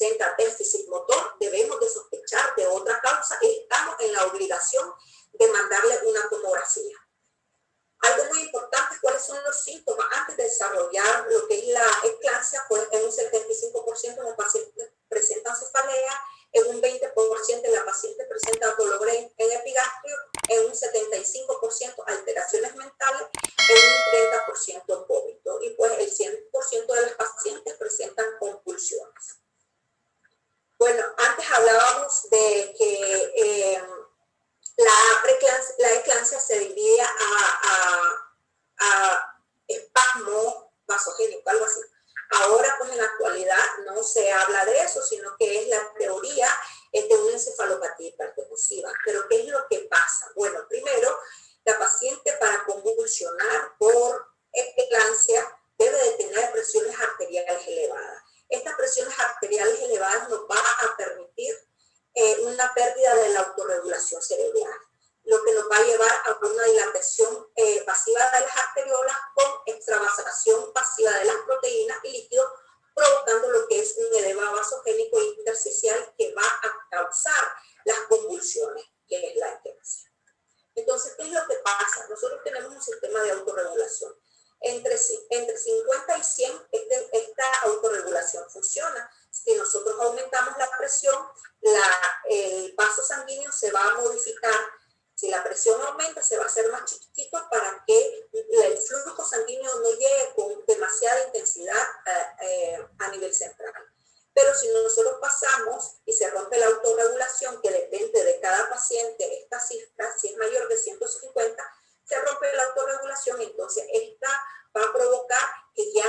presenta déficit motor, debemos de sospechar de otra causa y estamos en la obligación de mandarle una tomografía. Algo muy importante, ¿cuáles son los síntomas? Antes de desarrollar lo que es la eclampsia, pues en un 75% de los pacientes presentan cefalea, en un 20% la paciente presenta dolor en epigastrio, en un 75% alteraciones mentales, en un 30% vómito, y pues el 100% de las pacientes presentan convulsiones. Bueno, antes hablábamos de que la eclampsia se divide a espasmo vasogénico, algo así. Ahora, pues en la actualidad no se habla de eso, sino que es la teoría de una encefalopatía hipertensiva. Pero ¿qué es lo que pasa? Bueno, primero, la paciente para convulsionar por eclampsia debe de tener presiones arteriales elevadas. Estas presiones arteriales elevadas nos van a permitir una pérdida de la autorregulación cerebral, lo que nos va a llevar a una dilatación pasiva de las arteriolas con extravasación pasiva de las proteínas y líquidos, provocando lo que es un edema vasogénico intersticial que va a causar las convulsiones, que es la eclampsia. Entonces, ¿qué es lo que pasa? Nosotros tenemos un sistema de autorregulación. Entre 50 y 100 esta autorregulación funciona. Si nosotros aumentamos la presión, el vaso sanguíneo se va a modificar. Si la presión aumenta, se va a hacer más chiquito para que el flujo sanguíneo no llegue con demasiada intensidad a nivel central. Pero si nosotros pasamos y se rompe la autorregulación, que depende de cada paciente, esta cifra, si es mayor de 150, se rompe la autorregulación, entonces esta va a provocar que ya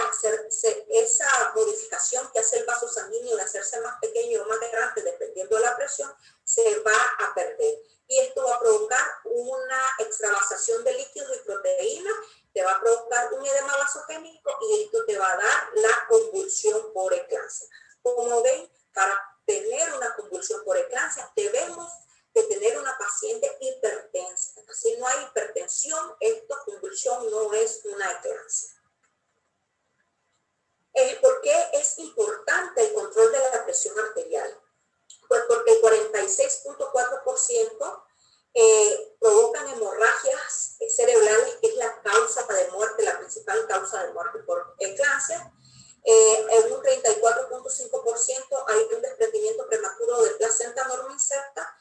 esa modificación que hace el vaso sanguíneo de hacerse más pequeño o más grande, dependiendo de la presión, se va a perder. Y esto va a provocar una extravasación de líquidos y proteínas, te va a provocar un edema vasogénico y esto te va a dar la convulsión por eclampsia. Como ven, para tener una convulsión por eclampsia debemos de tener una paciente hipertensa. Si no hay hipertensión, esta convulsión no es una eclampsia. ¿Por qué es importante el control de la presión arterial? Pues porque el 46.4% provocan hemorragias cerebrales, que es la causa de muerte, la principal causa de muerte por eclampsia. En un 34.5% hay un desprendimiento prematuro de placenta normoinserta.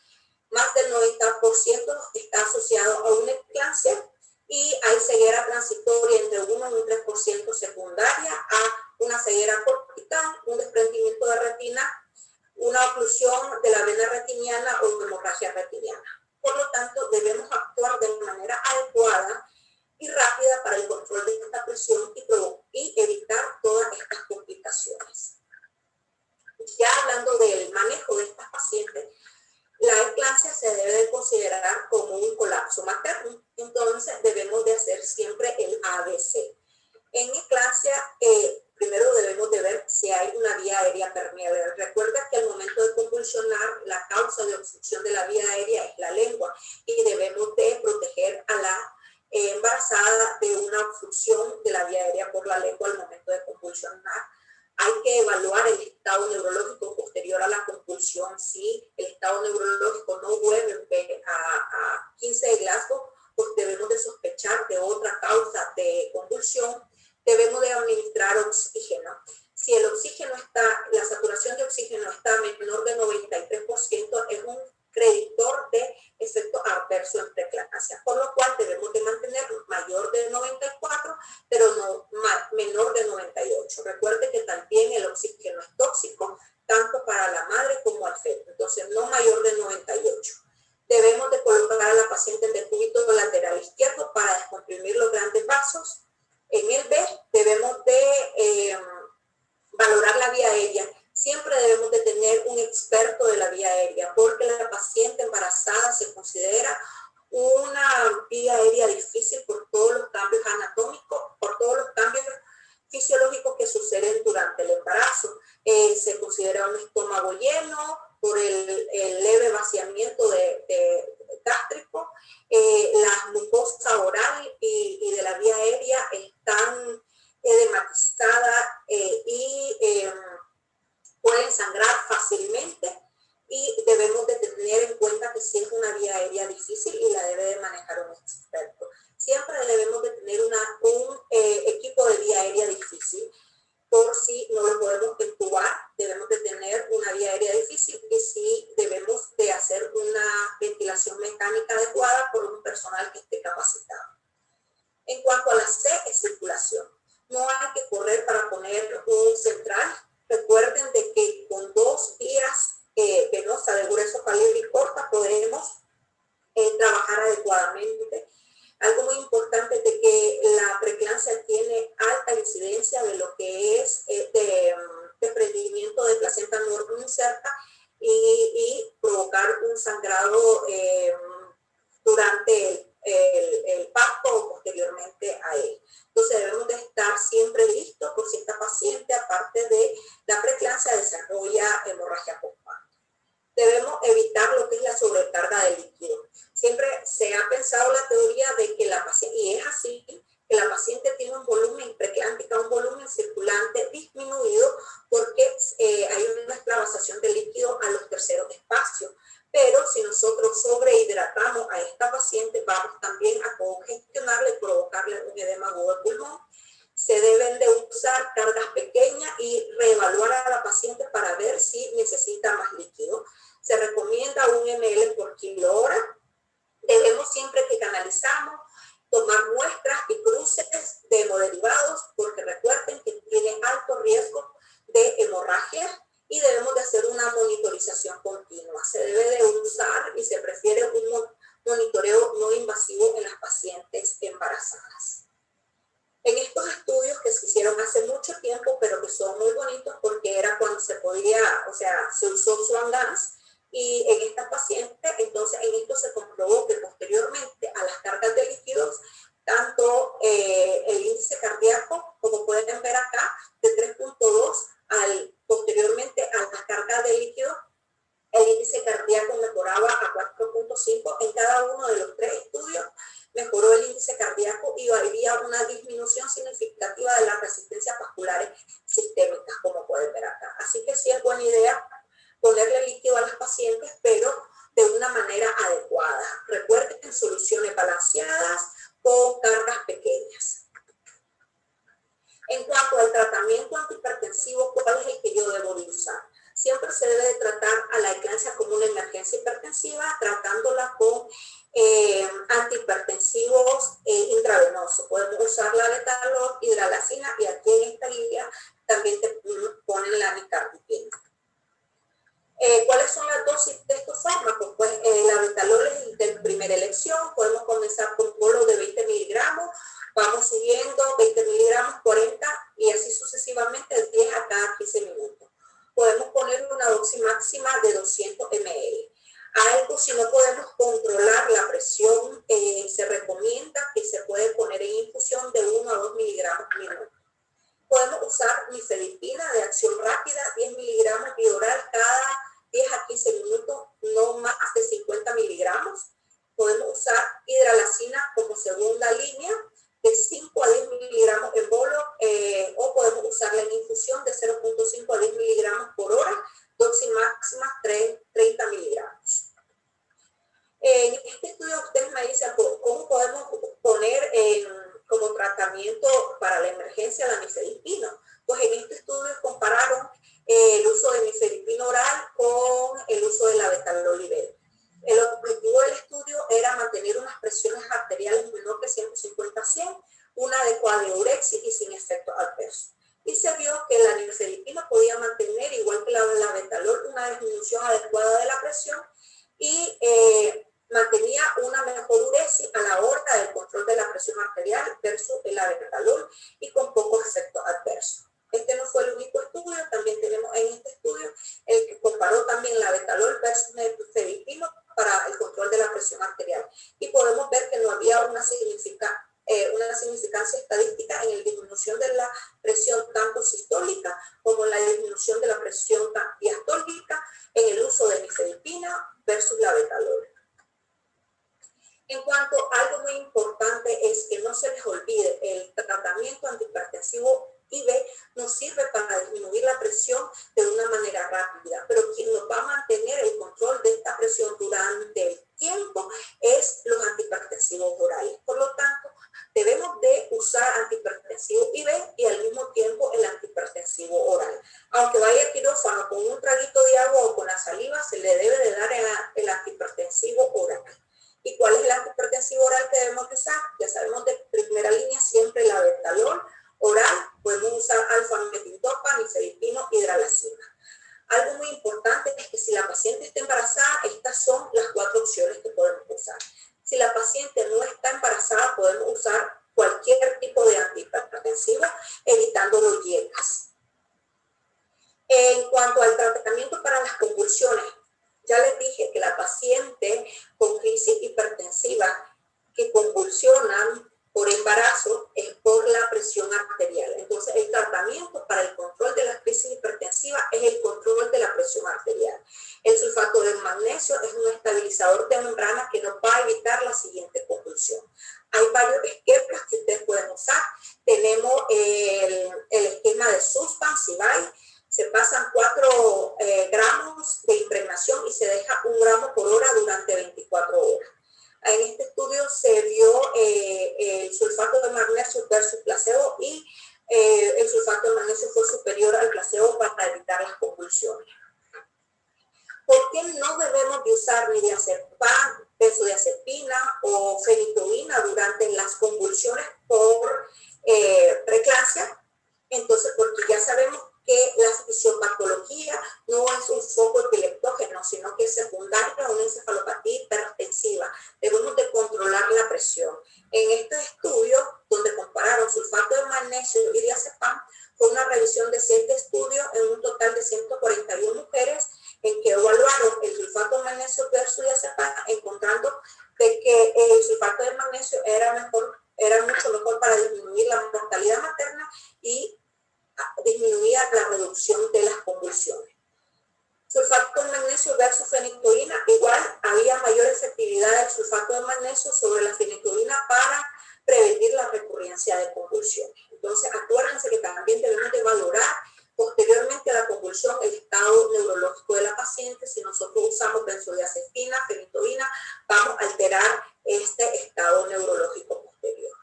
Más del 90% está asociado a una eclampsia y hay ceguera transitoria entre 1 y un 3% secundaria a una ceguera cortical, un desprendimiento de retina, una oclusión de la vena retiniana o una hemorragia retiniana. Por lo tanto, debemos actuar de manera adecuada y rápida para el control de esta presión y evitar todas estas complicaciones. Ya hablando del manejo de estas pacientes, la eclampsia se debe de considerar como un colapso materno, entonces debemos de hacer siempre el ABC. En eclampsia, primero debemos de ver si hay una vía aérea permeable. Recuerda que al momento de convulsionar, la causa de obstrucción de la vía aérea es la lengua y debemos de proteger a la embarazada de una obstrucción de la vía aérea por la lengua al momento de convulsionar. Hay que evaluar el estado neurológico posterior a la convulsión. Si el estado neurológico no vuelve a 15 de Glasgow, pues debemos de sospechar de otra causa de convulsión. Debemos de administrar oxígeno. Si el oxígeno está, la saturación de oxígeno está menor de 93%, es un predictor de efecto adverso en preeclampsia, por lo cual debemos de mantenerlo mayor de 94, pero no menor de 98. Recuerde que también el oxígeno es tóxico, tanto para la madre como al feto, entonces no mayor de 98. Debemos de colocar a la paciente en decúbito lateral izquierdo para descomprimir los grandes vasos. En el B debemos de valorar la vía aérea. Siempre debemos de tener un experto de la vía aérea, porque la paciente embarazada se considera una vía aérea difícil por todos los cambios anatómicos, por todos los cambios fisiológicos que suceden durante el embarazo. Se considera un estómago lleno por el leve vaciamiento gástrico. La mucosa oral y de la vía aérea están edematizadas y pueden sangrar hay una extravasación de líquido a los terceros espacios. Pero si nosotros sobrehidratamos a esta paciente, vamos también a congestionarle y provocarle un edema agudo de pulmón. Se deben de usar cargas pequeñas y reevaluar a la paciente para ver si necesita más líquido. Se recomienda 1 ml por kilo hora. Debemos siempre que canalizamos tomar muestras y cruces de hemoderivados porque recuerden que tiene alto riesgo de hemorragia y debemos de hacer una monitorización continua. Se debe de usar y se prefiere un monitoreo no invasivo en las pacientes embarazadas. En estos estudios que se hicieron hace mucho tiempo, pero que son muy bonitos porque era cuando se podía, o sea, se usó Swan Ganz, y en esta paciente, entonces en esto se comprobó que posteriormente a las cargas de líquidos, tanto el índice cardíaco, como pueden ver acá, de 3.2 posteriormente a las cargas de líquidos, el índice cardíaco mejoraba a 4.5 en cada uno de los 3 estudios, mejoró el índice cardíaco y había una disminución significativa de las resistencias vasculares sistémicas, como pueden ver acá. Así que sí es buena idea ponerle líquido a las pacientes, pero de una manera adecuada. Recuerden soluciones balanceadas con cargas pequeñas. En cuanto al tratamiento antihipertensivo, ¿cuál es el que yo debo de usar? Siempre se debe de tratar a la eclampsia como una emergencia hipertensiva, tratándola con antihipertensivos intravenosos. Podemos usar la letalol, hidralazina y aquí en esta guía también te ponen la nicardipina. ¿Cuáles son las dosis de estos fármacos? Pues la letalol es de primera elección. Podemos comenzar con bolos de 20 miligramos, vamos subiendo 20 miligramos, 40 y así sucesivamente de 10 a cada 15 minutos. Podemos poner una dosis máxima de 200 ml. Algo, si no podemos controlar la presión, se recomienda que se puede poner en infusión de 1 a 2 miligramos por minuto. Podemos usar nifedipina de acción rápida, 10 miligramos bioral cada 10 a 15 minutos, no más de 50 miligramos. Podemos usar hidralazina como segunda línea, de 5 a 10 miligramos en bolo, o podemos usarla en infusión de 0.5 a 10 miligramos por hora, dosis máxima 30 miligramos. En este estudio ustedes me dicen cómo podemos poner como tratamiento para la emergencia la nifedipina. Pues en este estudio compararon el uso de nifedipina oral con el uso de la betalolivir. El objetivo del estudio era mantener unas presiones arteriales menor que 150/100, una adecuada diurexia y sin efectos adversos. Y se vio que la nifedipina podía mantener, igual que la betalol, una disminución adecuada de la presión y mantenía una mejor uresis a la hora del control de la presión arterial versus el betalol y con pocos efectos adversos. Este no fue el único estudio, también tenemos en este estudio el que comparó también la betalol versus nifedipina para el control de la presión arterial. Y podemos ver que no había una significancia estadística en la disminución de la presión tanto sistólica como la disminución de la presión diastólica en el uso de nifedipina versus la betalol. En cuanto a algo muy importante es que no se les olvide, el tratamiento antihipertensivo IV nos sirve para disminuir la presión de una manera rápida, pero quien nos va a mantener el control de esta presión durante el tiempo es los antihipertensivos orales. Por lo tanto, debemos de usar antihipertensivo IV y al mismo tiempo el antihipertensivo oral. Aunque vaya a quirófano con un traguito de agua o con la saliva, se le debe de dar el antihipertensivo oral. ¿Y cuál es el antihipertensivo oral que debemos usar? Ya sabemos de primera línea siempre la betalol oral, podemos usar alfa-metildopa, nifedipino, hidralazina. Algo muy importante es que si la paciente está embarazada, estas son las 4 opciones que podemos usar. Si la paciente no está embarazada, podemos usar cualquier tipo de antihipertensivo, evitando los IECAS. En cuanto al tratamiento para las convulsiones, ya les dije que la paciente con crisis hipertensiva que convulsionan por embarazo es por la presión arterial. Entonces, el tratamiento para el control de la crisis hipertensiva es el control de la presión arterial. El sulfato de magnesio es un estabilizador de membrana que nos va a evitar la siguiente convulsión. Hay varios esquemas que ustedes pueden usar. Tenemos el esquema de Sussman, Sibay. Se pasan 4 gramos de impregnación y se deja 1 gramo por hora durante 24 horas. En este estudio se vio el sulfato de magnesio versus placebo y el sulfato de magnesio fue superior al placebo para evitar las convulsiones. ¿Por qué no debemos de usar ni diazepam, benzodiazepina o fenitoína durante las convulsiones por preeclampsia? Entonces, porque ya sabemos que la fisiopatología no es un foco epileptógeno, sino que es secundaria a una encefalopatía hipertensiva. Debemos de controlar la presión. En este estudio, donde compararon sulfato de magnesio y diazepam, fue una revisión de 7 estudios en un total de 141 mujeres en que evaluaron el sulfato de magnesio versus diazepam, encontrando de que el sulfato de magnesio era mucho mejor para disminuir la mortalidad materna y disminuía la reducción de las convulsiones. Sulfato de magnesio versus fenitoína, igual había mayor efectividad del sulfato de magnesio sobre la fenitoína para prevenir la recurrencia de convulsiones. Entonces, acuérdense que también debemos de valorar posteriormente a la convulsión el estado neurológico de la paciente. Si nosotros usamos benzodiazepina, fenitoína, vamos a alterar este estado neurológico posterior.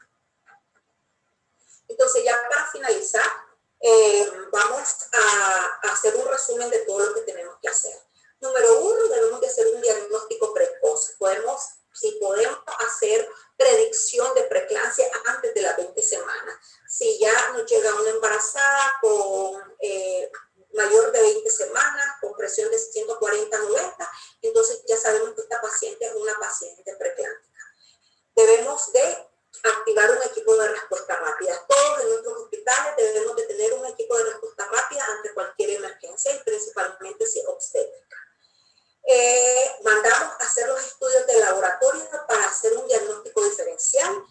Entonces, ya para finalizar, vamos a hacer un resumen de todo lo que tenemos que hacer. Número 1, debemos de hacer un diagnóstico precoz. Si podemos hacer predicción de preeclampsia antes de las 20 semanas. Si ya nos llega una embarazada con mayor de 20 semanas, con presión de 140-90, entonces ya sabemos que esta paciente es una paciente preeclámptica. Debemos de activar un equipo de respuesta rápida. Todos en nuestros hospitales debemos de tener un equipo de respuesta rápida ante cualquier emergencia y principalmente si es obstétrica. Mandamos a hacer los estudios de laboratorio para hacer un diagnóstico diferencial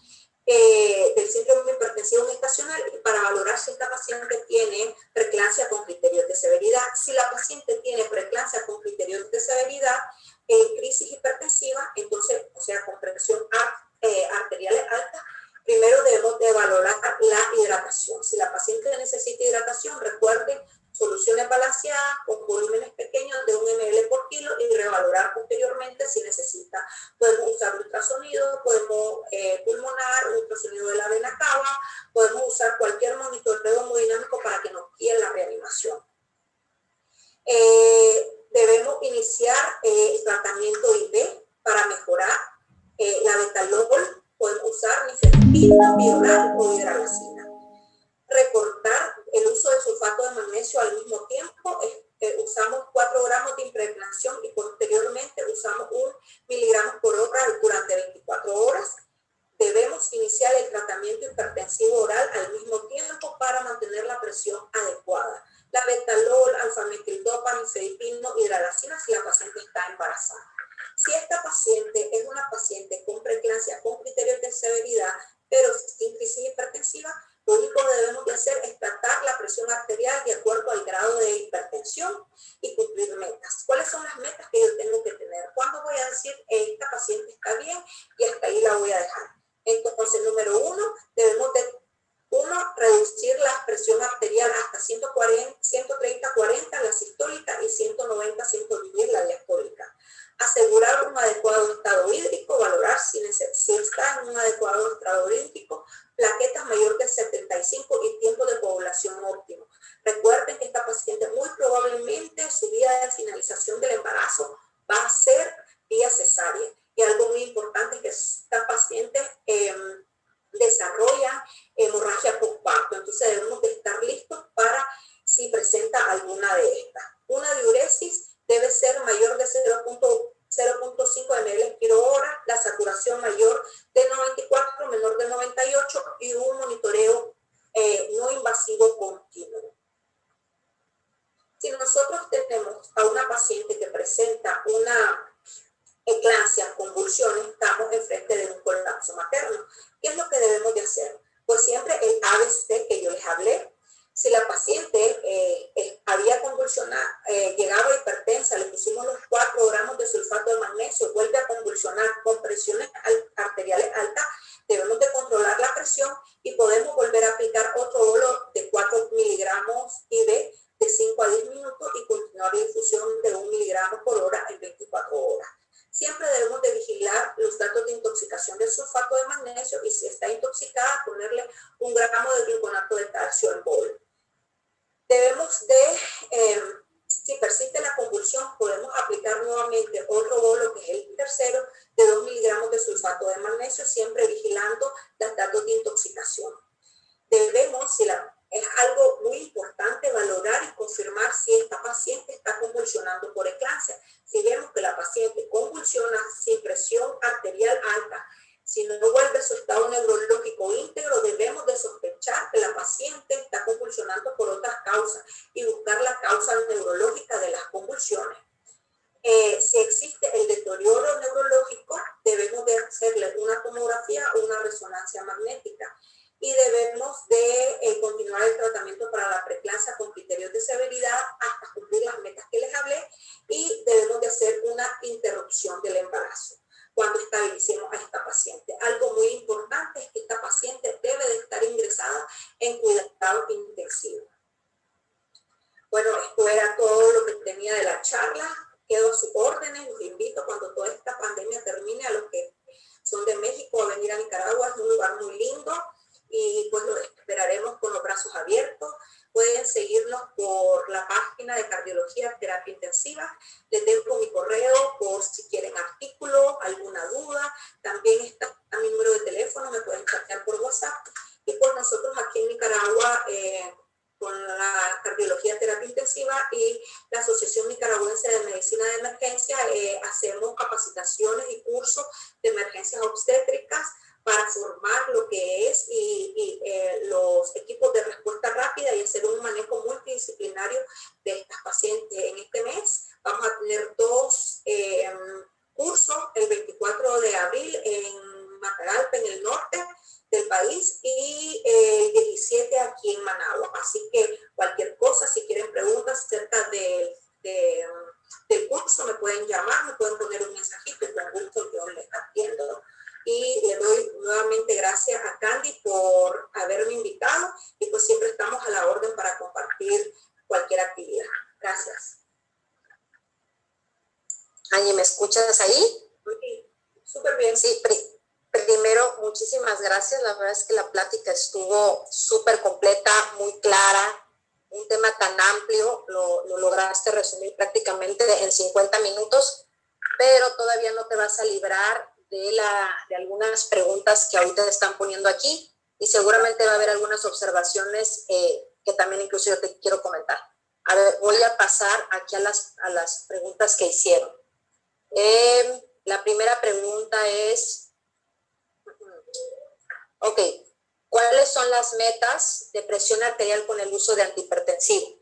del síndrome hipertensivo gestacional y para valorar si esta paciente tiene preeclampsia con criterios de severidad. Si la paciente tiene preeclampsia con criterios de severidad en crisis hipertensiva, entonces, o sea, con presión arteriales altas, primero debemos de valorar la hidratación. Si la paciente necesita hidratación, recuerden soluciones balanceadas con volúmenes pequeños de 1 ml por kilo y revalorar posteriormente si necesita. Podemos usar ultrasonido, podemos pulmonar, ultrasonido de la vena cava, podemos usar cualquier monitoreo hemodinámico para que nos guíe la reanimación. Debemos iniciar el tratamiento IV para mejorar la betalol. Podemos usar nifedipina, bioral o hidralazina. Recortar el uso de sulfato de magnesio al mismo tiempo. Usamos 4 gramos de impregnación y posteriormente usamos 1 miligramo por hora durante 24 horas. Debemos iniciar el tratamiento hipertensivo oral al mismo tiempo para mantener la presión adecuada. La betalol, alfametildopa, nifedipino, hidralazina si la paciente está embarazada. Si esta paciente es una paciente con preeclampsia con criterios de severidad, pero sin crisis hipertensiva, lo único que debemos de hacer es tratar la presión arterial de acuerdo al grado de hipertensión y cumplir metas. ¿Cuáles son las metas que yo tengo que tener? ¿Cuándo voy a decir esta paciente está bien y hasta ahí la voy a dejar? Entonces, número 1, debemos de reducir la presión arterial hasta 130-40 la sistólica y 190-110 la diastólica. Asegurar un adecuado estado hídrico, valorar si está en un adecuado estado hídrico, plaquetas mayor que 75 y tiempo de coagulación óptimo. Recuerden que esta paciente muy probablemente su vía de finalización del embarazo va a ser vía cesárea. Y algo muy importante es que esta paciente desarrolla hemorragia postparto. Entonces debemos de estar listos para si presenta alguna de estas. Una diuresis debe ser mayor de 0.5 ml por hora, la saturación mayor de 94, menor de 98 y un monitoreo no invasivo continuo. Si nosotros tenemos a una paciente que presenta una eclampsia, convulsiones, estamos enfrente de un colapso materno. ¿Qué es lo que debemos de hacer? Pues siempre el ABC que yo les hablé. Si la paciente había convulsionado, llegaba hipertensa, le pusimos los 4 gramos de sulfato de magnesio, vuelve a convulsionar con presiones arteriales altas, debemos de controlar la presión y podemos volver a aplicar otro bolo de 4 miligramos IV de 5 a 10 minutos y continuar la infusión miligramos por hora en 24 horas. Siempre debemos de vigilar los datos de intoxicación del sulfato de magnesio y si está intoxicada, ponerle 1 gramo de gluconato de calcio en bol. Debemos de, si persiste la convulsión, podemos aplicar nuevamente otro bolo, que es el tercero, de 2 miligramos de sulfato de magnesio, siempre vigilando los datos de intoxicación. Debemos, es algo muy importante, valorar y confirmar si esta paciente está convulsionando por eclampsia. Si vemos que la paciente convulsiona sin presión arterial alta, si no vuelve su estado neurológico íntegro, debemos de sospechar que la paciente está convulsionando por otras causas y buscar la causa neurológica de las convulsiones. Si existe el deterioro neurológico, debemos de hacerle una tomografía o una resonancia magnética. Y debemos de continuar el tratamiento para la preeclampsia con criterios de severidad hasta cumplir las metas que les hablé, y debemos de hacer una interrupción del embarazo cuando estabilicemos a esta paciente. Algo muy importante es que esta paciente debe de estar ingresada en cuidado intensivo. Bueno, esto era todo lo que tenía de la charla. Quedo a sus órdenes. Los invito, cuando toda esta pandemia termine, a los que son de México, a venir a Nicaragua. Es un lugar muy lindo y pues lo esperaremos con los brazos abiertos. Pueden seguirnos por la página de Cardiología Terapia Intensiva. Les dejo mi correo por si quieren artículos, alguna duda. También está mi número de teléfono, me pueden chatear por WhatsApp. Y pues nosotros aquí en Nicaragua, con la Cardiología Terapia Intensiva y la Asociación Nicaragüense de Medicina de Emergencia, hacemos capacitaciones y cursos de emergencias obstétricas para formar lo que es los equipos de respuesta rápida y hacer un manejo multidisciplinario de estas pacientes. En este mes vamos a tener 2 cursos, el 24 de abril en Matagalpa, en el norte del país, y el 17 aquí en Managua. Así que cualquier cosa, si quieren preguntas acerca del curso, me pueden llamar, me pueden poner un mensajito y con gusto yo les atiendo. Y le doy nuevamente gracias a Candy por haberme invitado y pues siempre estamos a la orden para compartir cualquier actividad. Gracias. Angie, ¿me escuchas ahí? Sí, súper bien. Sí, primero, muchísimas gracias. La verdad es que la plática estuvo súper completa, muy clara. Un tema tan amplio, lo lograste resumir prácticamente en 50 minutos, pero todavía no te vas a librar de algunas preguntas que ahorita te están poniendo aquí, y seguramente va a haber algunas observaciones que también incluso yo te quiero comentar. A ver, voy a pasar aquí a las preguntas que hicieron. La primera pregunta es, ok, ¿cuáles son las metas de presión arterial con el uso de antihipertensivo?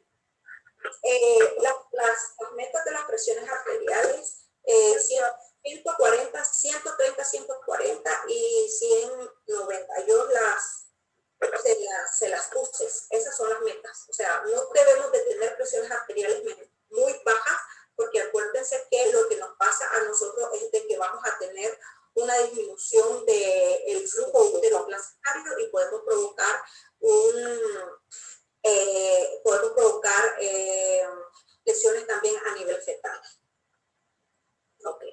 Las metas de las presiones arteriales, 140, 130, 140 y 190. Yo se las puse. Esas son las metas. O sea, no debemos de tener presiones arteriales muy bajas, porque acuérdense que lo que nos pasa a nosotros es de que vamos a tener una disminución del flujo uteroplacentario y podemos provocar lesiones también a nivel fetal. Ok.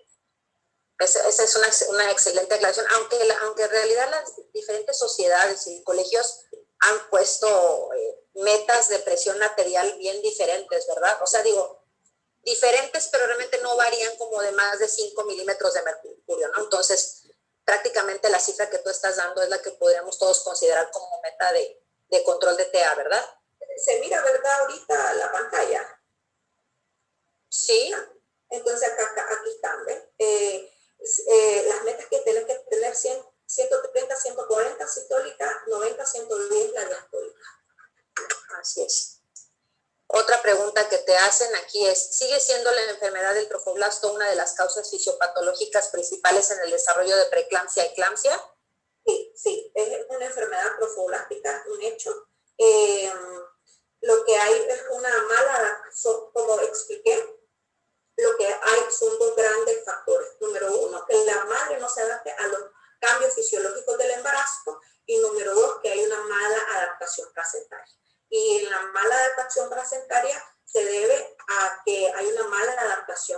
Esa es una excelente aclaración, aunque en realidad las diferentes sociedades y colegios han puesto metas de presión arterial bien diferentes, ¿verdad? O sea, digo, diferentes, pero realmente no varían como de más de 5 milímetros de mercurio, ¿no? Entonces, prácticamente la cifra que tú estás dando es la que podríamos todos considerar como meta de control de TA, ¿verdad? Se mira, ¿verdad? Ahorita la pantalla. Sí. Entonces, aquí están, ¿ves? Las metas que tienes que tener 130, 140 sistólica, 90, 110 la diastólica. Así es. Otra pregunta que te hacen aquí es, ¿sigue siendo la enfermedad del trofoblasto una de las causas fisiopatológicas principales en el desarrollo de preeclampsia y eclampsia? Sí, es una enfermedad trofoblástica, un hecho. Lo que hay es una mala, como expliqué, lo que hay son 2 grandes factores. Número 1, que la madre no se adapte a los cambios fisiológicos del embarazo, y número 2, que hay una mala adaptación placentaria. Y la mala adaptación placentaria se debe a que hay una mala adaptación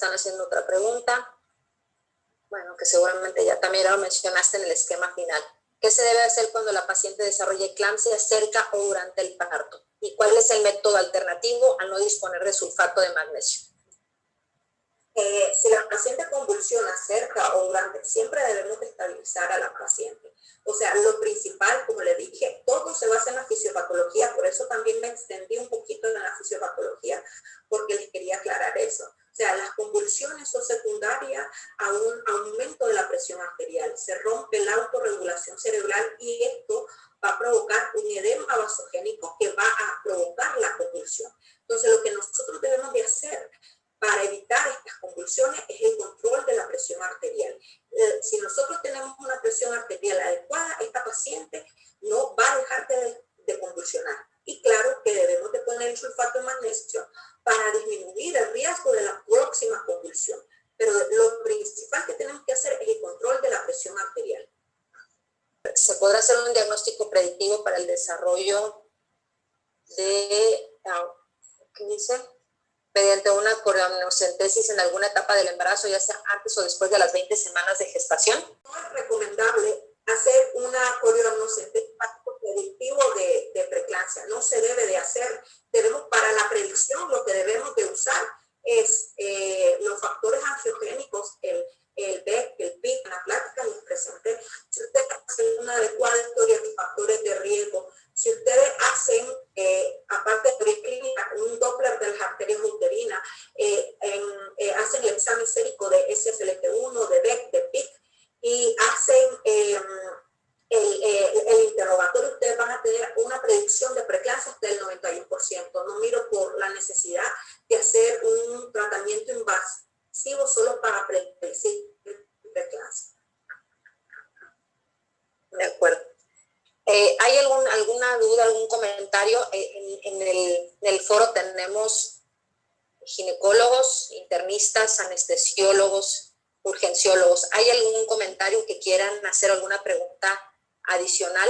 están haciendo otra pregunta. Bueno, que seguramente ya también lo mencionaste en el esquema final. ¿Qué se debe hacer cuando la paciente desarrolle eclampsia cerca o durante el parto? ¿Y cuál es el método alternativo al no disponer de sulfato de magnesio? Si la paciente convulsiona cerca o durante, siempre debemos de estabilizar a la paciente. O sea, lo principal, como le dije, todo se basa en la fisiopatología, por eso también me extendí un poquito en la fisiopatología, porque les quería aclarar eso. O sea, las convulsiones son secundarias a un aumento de la presión arterial. Se rompe la autorregulación cerebral y esto va a provocar un edema vasogénico que va a provocar la convulsión. Entonces, lo que nosotros debemos de hacer para evitar estas convulsiones es el control de la presión arterial. Si nosotros tenemos una presión arterial adecuada, esta paciente no va a dejar de convulsionar. Y claro que debemos de poner el sulfato de magnesio para disminuir el riesgo de la próxima convulsión. Pero lo principal que tenemos que hacer es el control de la presión arterial. ¿Se podrá hacer un diagnóstico predictivo para el desarrollo de, ¿qué dice? Mediante una corioamniocentesis en alguna etapa del embarazo, ya sea antes o después de las 20 semanas de gestación? No es recomendable hacer una corioamniocentesis predictivo de preeclampsia. No se debe de hacer. Para la predicción, lo que debemos de usar es los factores angiogénicos, el BEC, el PIC. En la plática les presenté. Si ustedes hacen una adecuada historia de factores de riesgo, si ustedes hacen, aparte de clínica, un Doppler de las arterias uterinas, hacen el examen sérico de SSLT1, de BEC, de PIC, y hacen el interrogatorio, ustedes van a tener una predicción de preeclampsia hasta del 91%. No miro por la necesidad de hacer un tratamiento invasivo solo para predecir preeclampsia. De acuerdo. ¿Hay alguna duda, algún comentario? En el foro tenemos ginecólogos, internistas, anestesiólogos, urgenciólogos. ¿Hay algún comentario que quieran hacer, alguna pregunta adicional?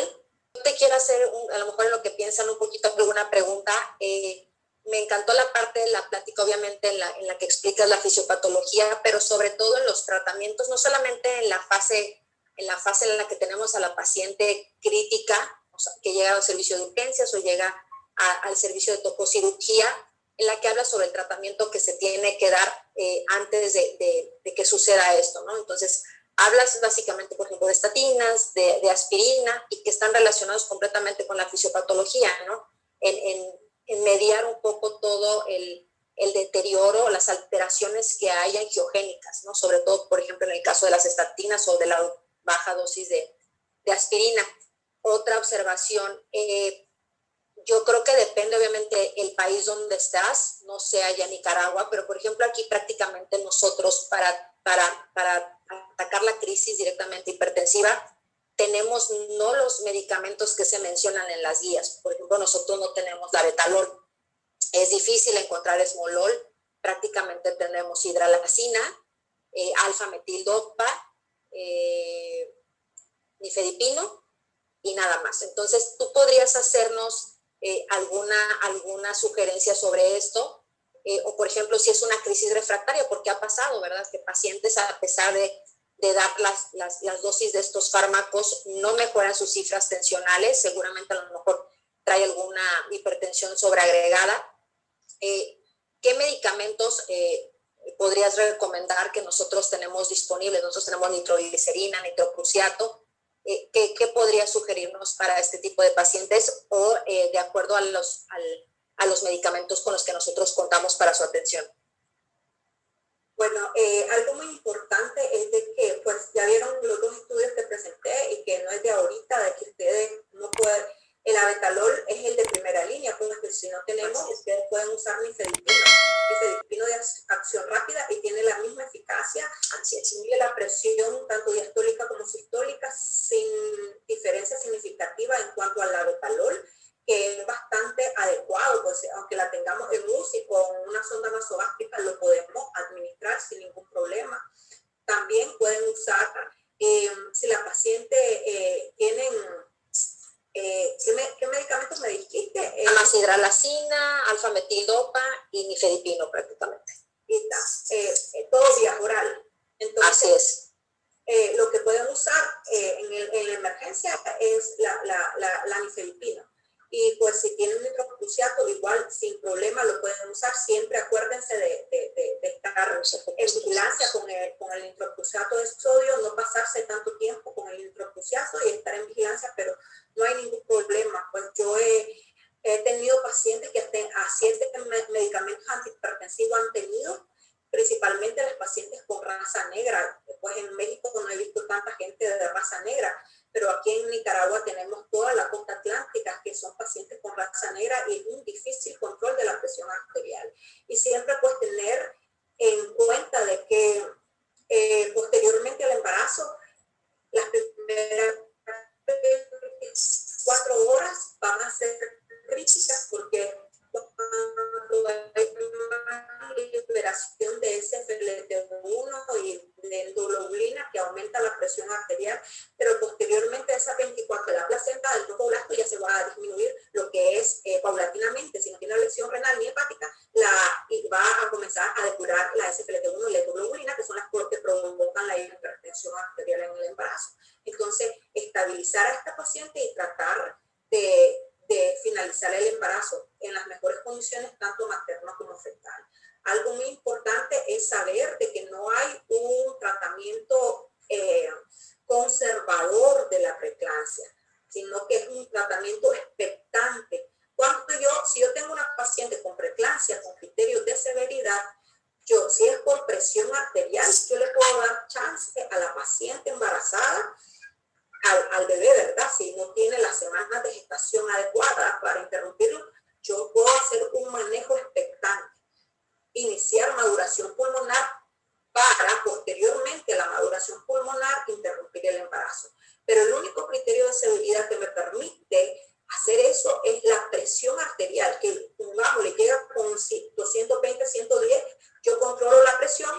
Yo te quiero hacer, a lo mejor en lo que piensan un poquito, alguna pregunta. Me encantó la parte de la plática, obviamente, en la que explicas la fisiopatología, pero sobre todo en los tratamientos, no solamente en la fase en la que tenemos a la paciente crítica, o sea, que llega al servicio de urgencias o llega al servicio de topocirugía, en la que habla sobre el tratamiento que se tiene que dar antes de que suceda esto, ¿no? Entonces, hablas básicamente, por ejemplo, de estatinas, de aspirina, y que están relacionados completamente con la fisiopatología, ¿no? En mediar un poco todo el deterioro, las alteraciones que hay angiogénicas, ¿no? Sobre todo, por ejemplo, en el caso de las estatinas o de la baja dosis de aspirina. Otra observación, yo creo que depende obviamente el país donde estás, no sé allá en Nicaragua, pero por ejemplo aquí prácticamente nosotros para atacar la crisis directamente hipertensiva tenemos no los medicamentos que se mencionan en las guías. Por ejemplo, nosotros no tenemos la Betalol, es difícil encontrar esmolol, prácticamente tenemos hidralazina, alfa-metildopa, nifedipino y nada más. Entonces, ¿tú podrías hacernos alguna sugerencia sobre esto? O, por ejemplo, si es una crisis refractaria, porque ha pasado, ¿verdad? Que pacientes, a pesar de dar las dosis de estos fármacos, no mejoran sus cifras tensionales, seguramente a lo mejor trae alguna hipertensión sobreagregada. ¿Qué medicamentos podrías recomendar que nosotros tenemos disponibles? Nosotros tenemos nitroglicerina, nitroprusiato. ¿Qué podría sugerirnos para este tipo de pacientes o de acuerdo a los medicamentos con los que nosotros contamos para su atención? Bueno, algo muy importante es de que, pues, ya vieron los dos estudios que presenté y que no es de ahorita, de que ustedes no pueden, el Abetalol es el de primera línea, porque si no tenemos, ustedes pueden usar nifedipino de acción rápida y tiene la misma eficacia, disminuye la presión tanto diastólica como sistólica sin diferencia significativa en cuanto al Abetalol, que es bastante adecuado, pues aunque la tengamos en UCI con una sonda nasogástrica, lo podemos administrar sin ningún problema. También pueden usar, si la paciente tienen, ¿qué medicamentos me dijiste? Amacidralacina, alfa-metildopa y nifedipino prácticamente. todo vía oral. Entonces, así es. Lo que pueden usar en la emergencia es la nifedipina. Y pues si tienen un nitrocruciato, igual sin problema lo pueden usar. Siempre acuérdense de estar en vigilancia con el nitrocruciato de sodio, no pasarse tanto tiempo con el nitrocruciato y estar en vigilancia, pero no hay ningún problema. Pues yo he tenido pacientes que a 7 medicamentos antihipertensivos han tenido, principalmente las pacientes con raza negra. Pues en México no he visto tanta gente de raza negra, pero aquí en Nicaragua tenemos toda la costa atlántica que son pacientes con raza negra y es un difícil control de la presión arterial. Y siempre pues tener en cuenta de que posteriormente al embarazo, las primeras 4 horas van a ser críticas porque cuando hay liberación de SFLT1 y de endoglobulina que aumenta la presión arterial, pero posteriormente esas 24 de la placenta del tromboblasto ya se va a disminuir lo que es paulatinamente, si no tiene lesión renal ni hepática, y va a comenzar a depurar la SFLT1 y la endoglobulina, que son las que provocan la hipertensión arterial en el embarazo. Entonces, estabilizar a esta paciente y tratar de finalizar el embarazo en las mejores condiciones, tanto materno como fetal. Algo muy importante es saber de que no hay un tratamiento conservador de la preeclampsia, sino que es un tratamiento expectante. Si yo tengo una paciente con preeclampsia con criterios de severidad, si es por presión arterial, yo le puedo dar chance a la paciente embarazada, al bebé, ¿verdad? Si no tiene las semanas de gestación adecuadas para interrumpirlo, yo puedo hacer un manejo expectante, iniciar maduración pulmonar para posteriormente a la maduración pulmonar interrumpir el embarazo. Pero el único criterio de seguridad que me permite hacer eso es la presión arterial, que pongamos, le llega con 220, 110, yo controlo la presión,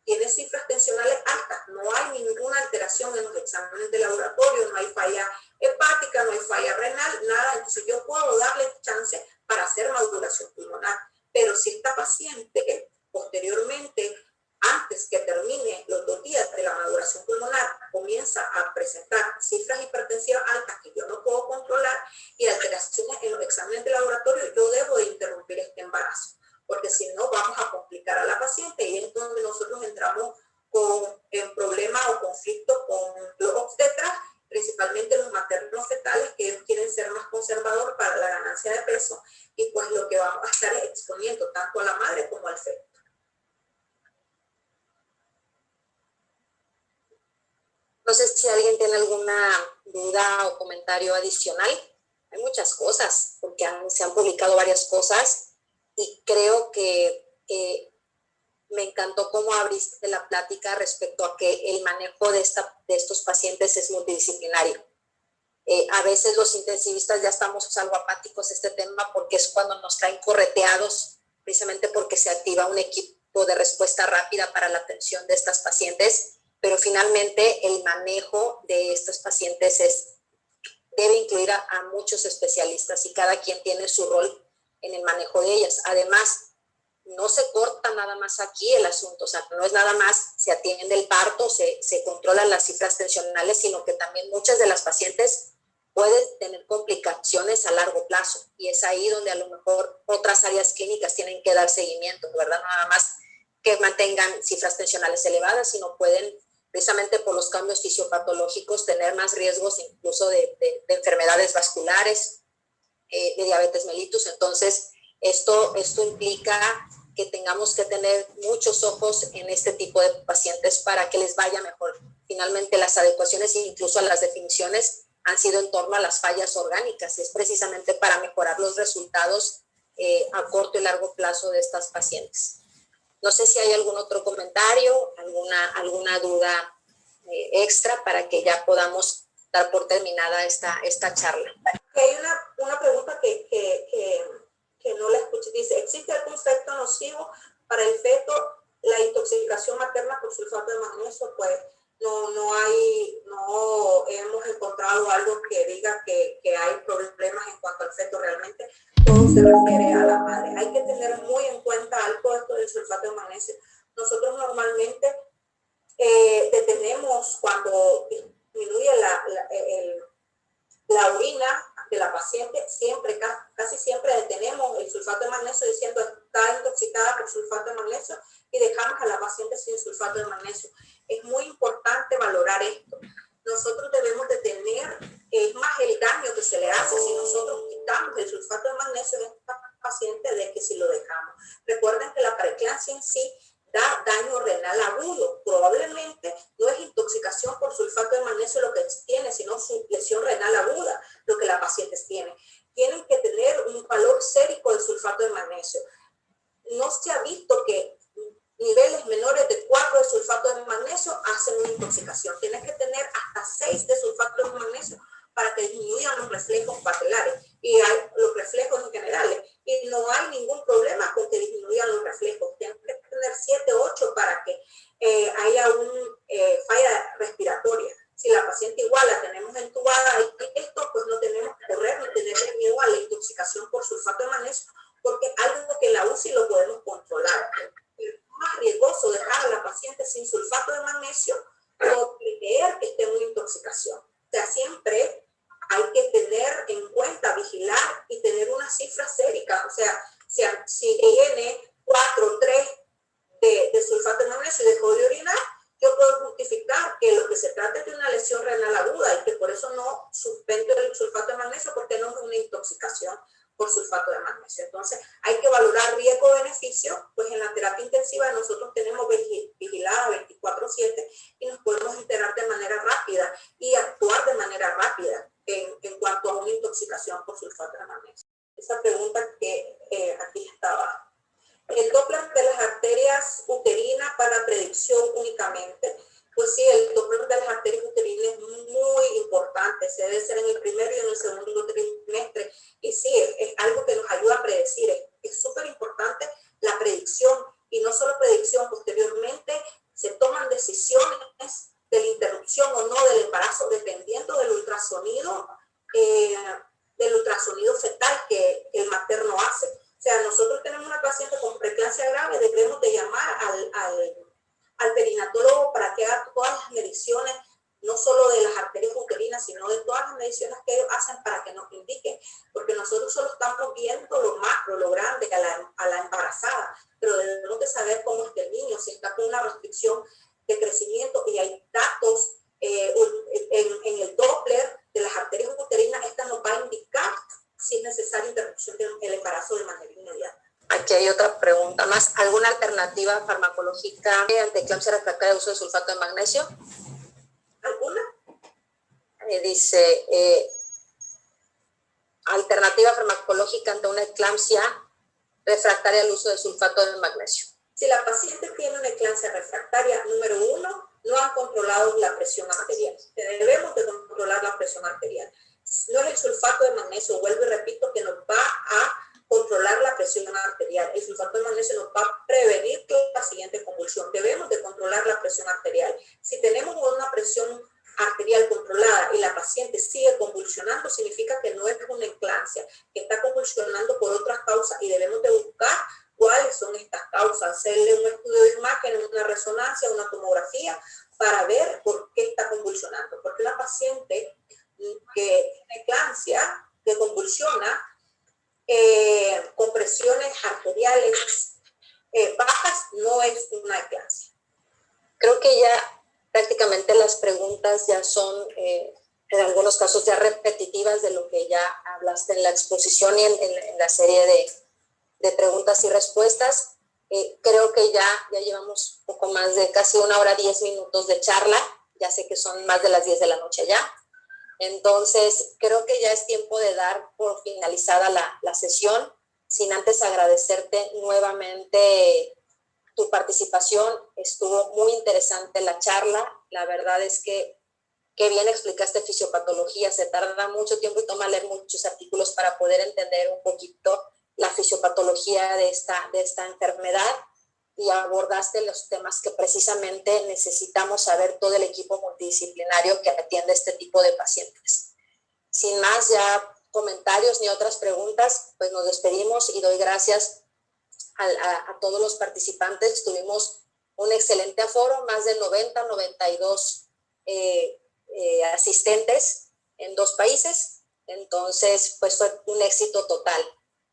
tiene cifras tensionales altas, no hay ninguna alteración en los exámenes de laboratorio, no hay falla hepática, no hay falla renal, nada. Entonces yo puedo darle chance para hacer maduración pulmonar. Pero si esta paciente posteriormente, antes que termine los 2 días de la maduración pulmonar, comienza a presentar cifras hipertensivas altas que yo no puedo controlar y alteraciones en los exámenes de laboratorio, yo debo de interrumpir este embarazo, porque si no vamos a complicar a la paciente y es donde nosotros entramos en problemas o conflictos con los obstetras, principalmente los maternos fetales, que ellos quieren ser más conservadores para la ganancia de peso, y pues lo que vamos a estar es exponiendo tanto a la madre como al feto. No sé si alguien tiene alguna duda o comentario adicional. Hay muchas cosas, porque se han publicado varias cosas y creo que me encantó cómo abriste la plática respecto a que el manejo de estos pacientes es multidisciplinario. A veces los intensivistas ya estamos algo apáticos a este tema porque es cuando nos traen correteados, precisamente porque se activa un equipo de respuesta rápida para la atención de estas pacientes, pero finalmente el manejo de estos pacientes debe incluir a muchos especialistas y cada quien tiene su rol en el manejo de ellas. Además, no se corta nada más aquí el asunto, o sea, no es nada más se atiende el parto, se controlan las cifras tensionales, sino que también muchas de las pacientes pueden tener complicaciones a largo plazo y es ahí donde a lo mejor otras áreas clínicas tienen que dar seguimiento, ¿verdad? No nada más que mantengan cifras tensionales elevadas, sino pueden, precisamente por los cambios fisiopatológicos, tener más riesgos incluso de enfermedades vasculares, de diabetes mellitus. Entonces, esto implica que tengamos que tener muchos ojos en este tipo de pacientes para que les vaya mejor. Finalmente, las adecuaciones e incluso las definiciones han sido en torno a las fallas orgánicas y es precisamente para mejorar los resultados a corto y largo plazo de estas pacientes. No sé si hay algún otro comentario, alguna duda extra para que ya podamos dar por terminada esta charla. Hay una pregunta que no la escuché. Dice, ¿existe algún efecto nocivo para el feto la intoxicación materna por sulfato de magnesio? Pues no hemos encontrado algo que diga que hay problemas en cuanto al feto. Realmente todo se refiere a la madre. Hay que tener muy en cuenta algo esto del sulfato de magnesio, nosotros debemos de tener, es más el daño que se le hace si nosotros quitamos el sulfato de magnesio en esta paciente de que si lo dejamos. Recuerden que la preeclampsia en sí da daño renal agudo. Probablemente no es intoxicación por sulfato de magnesio lo que tiene, sino su lesión renal aguda, lo que la paciente tiene. Tienen que tener un valor sérico de sulfato de magnesio. No se ha visto que niveles menores de 4 de sulfato de magnesio hacen una intoxicación. Tienes que tener hasta 6 de sulfato de magnesio para que disminuyan los reflejos papilares y los reflejos en general. Y no hay ningún problema con que disminuyan los reflejos. Tienes que tener 7, 8 para que haya una falla respiratoria. Si la paciente igual la tenemos entubada y esto, pues no tenemos que correr ni tener miedo a la intoxicación por sulfato de magnesio, porque algo que en la UCI lo podemos controlar. Es más riesgoso dejar a la paciente sin sulfato de magnesio o creer que esté en una intoxicación. O sea, siempre hay que tener en cuenta, vigilar y tener una cifra sérica. O sea, si tiene 4, 3 de sulfato de magnesio y dejó de orinar, yo puedo justificar que lo que se trata es de una lesión renal aguda y que por eso no suspendo el sulfato de magnesio, porque no es una intoxicación por sulfato de magnesio. Entonces, hay que valorar riesgo-beneficio, pues en la terapia intensiva nosotros tenemos vigilada 24/7 y nos podemos enterar de manera rápida y actuar de manera rápida en cuanto a una intoxicación por sulfato de magnesio. Esa pregunta que aquí estaba. El Doppler de las arterias uterinas para predicción únicamente. Pues sí, el Doppler de las arterias uterinas es muy importante. Se debe hacer en el primero y en el segundo trimestre. Y sí, es algo que nos ayuda a predecir. Es súper importante la predicción. Y no solo predicción, posteriormente se toman decisiones de la interrupción o no del embarazo dependiendo del ultrasonido fetal que el materno hace. O sea, nosotros tenemos una paciente con preeclampsia grave, debemos de llamar al perinatólogo para que haga todas las mediciones, no solo de las arterias uterinas, sino de todas las mediciones que ellos hacen para que nos indiquen, porque nosotros solo estamos viendo lo macro, lo grande, a la embarazada, pero debemos de saber cómo es que el niño, si está con una restricción de crecimiento, y hay datos en el Doppler de las arterias uterinas, esta nos va a indicar si es necesaria interrupción del embarazo de manera inmediata. Aquí hay otra pregunta más. ¿Alguna alternativa farmacológica ante eclampsia refractaria de uso de sulfato de magnesio? ¿Alguna? Dice, alternativa farmacológica ante una eclampsia refractaria al uso de sulfato de magnesio. Si la paciente tiene una eclampsia refractaria, número 1, no ha controlado la presión arterial. Debemos de controlar la presión arterial. No es el sulfato de magnesio, vuelvo y repito, que nos va a controlar la presión arterial. El sulfato de magnesio nos va a prevenir la siguiente convulsión. Debemos de controlar la presión arterial. Si tenemos una presión arterial controlada y la paciente sigue convulsionando, significa que no es una eclampsia, que está convulsionando por otras causas y debemos de buscar cuáles son estas causas, hacerle un estudio de imagen, una resonancia, una tomografía, para ver por qué está convulsionando. Porque una paciente que tiene eclampsia, que convulsiona, con presiones arteriales bajas, no es una eclampsia. Creo que ya prácticamente las preguntas ya son, en algunos casos, ya repetitivas de lo que ya hablaste en la exposición y en la serie de preguntas y respuestas. Creo que ya llevamos poco más de casi 1 hora 10 minutos de charla. Ya sé que son más de las 10 de la noche ya. Entonces, creo que ya es tiempo de dar por finalizada la sesión, sin antes agradecerte nuevamente tu participación. Estuvo muy interesante la charla. La verdad es que bien explicaste fisiopatología. Se tarda mucho tiempo y toma leer muchos artículos para poder entender un poquito la fisiopatología de esta enfermedad, y abordaste los temas que precisamente necesitamos saber todo el equipo multidisciplinario que atiende este tipo de pacientes. Sin más ya comentarios ni otras preguntas, pues nos despedimos y doy gracias a todos los participantes. Tuvimos un excelente aforo, más de 92 asistentes en 2 países, entonces pues fue un éxito total.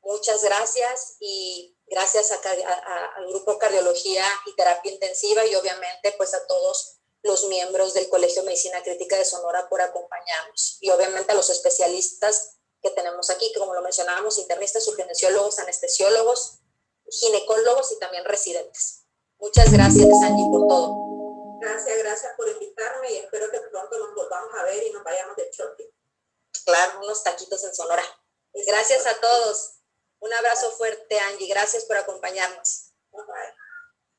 Muchas gracias, y gracias al Grupo Cardiología y Terapia Intensiva, y obviamente pues a todos los miembros del Colegio de Medicina Crítica de Sonora por acompañarnos y obviamente a los especialistas que tenemos aquí, que como lo mencionábamos, internistas, urgenciólogos, anestesiólogos, ginecólogos y también residentes. Muchas gracias, Angie, por todo. Gracias por invitarme y espero que pronto nos volvamos a ver y nos vayamos de shopping. Claro, unos taquitos en Sonora. Gracias a todos. Un abrazo fuerte, Angie. Gracias por acompañarnos. Bye.